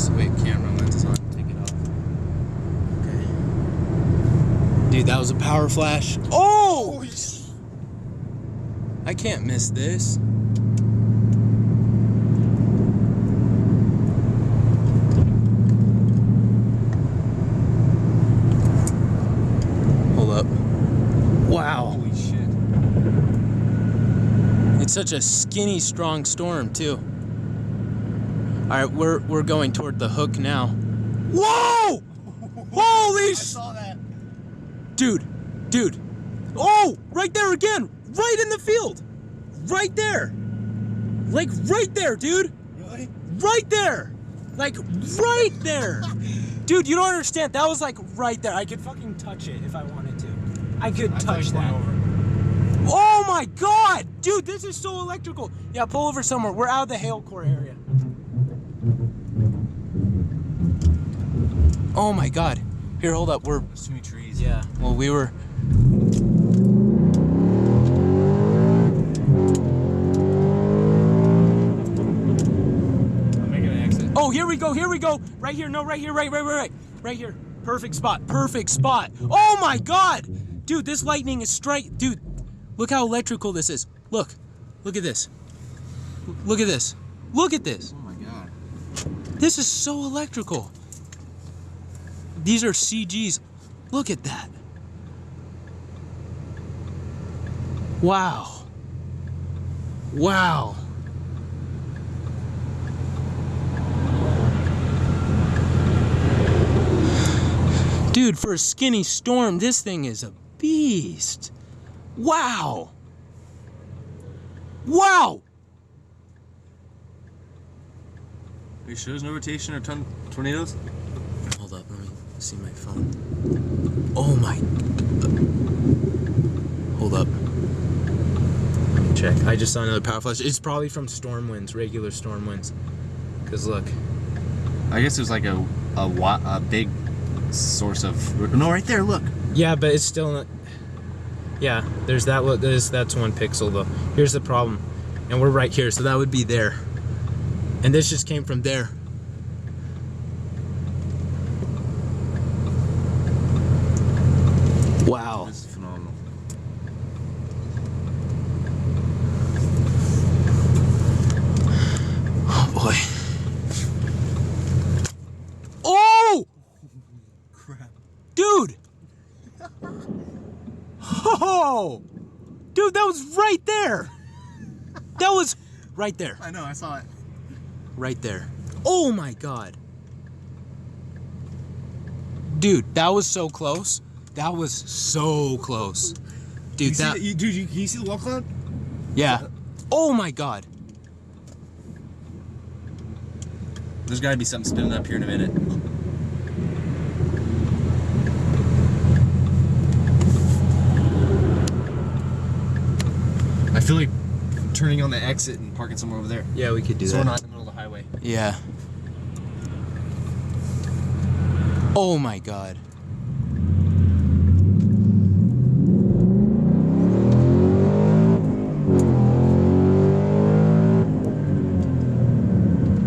lens. Wait, camera lens is on. Take it off. Okay. Dude, that was a power flash. Oh! I can't miss this. Hold up. Wow. Holy shit. It's such a skinny, strong storm, too. All right, we're going toward the hook now. Whoa! Holy I saw that. Dude. Oh, right there again. Right in the field. Right there. Like right there, dude. Really? Right there. Like right there. Dude, you don't understand. That was like right there. I could fucking touch it if I wanted to. I could touch that. Oh my god! Dude, this is so electrical. Yeah, pull over somewhere. We're out of the hail core area. Oh my god. Here, hold up. There's too many trees. Yeah. Well, we were... I'm making an exit. Oh, here we go. Right here. No, right here. Right here. Perfect spot. Oh my god! Dude, this lightning is straight. Dude, look how electrical this is. Look at this. Look at this. Oh my god. This is so electrical. These are CGs. Look at that. Wow. Dude, for a skinny storm, this thing is a beast. Wow. Are you sure there's no rotation or tornadoes? Hold up, let me see my phone. Oh my. Hold up. Let me check. I just saw another power flash. It's probably from storm winds, regular storm winds. Cause look. I guess there's like a big source of... No, right there, look. Yeah, but it's still not... Yeah, there's that. That's 1 pixel though. Here's the problem. And we're right here, so that would be there. And this just came from there. Wow. This is phenomenal. Oh boy. Oh! Crap. Dude! Oh! Dude, that was right there! That was right there. I know, I saw it. Right there. Oh my god. Dude, that was so close. That was so close. Dude, Can you see the wall cloud? Yeah. Oh my god. There's gotta be something spinning up here in a minute. I feel like turning on the exit and parking somewhere over there. Yeah, we could do So that. we're not in the middle of the highway. Yeah. Oh my god.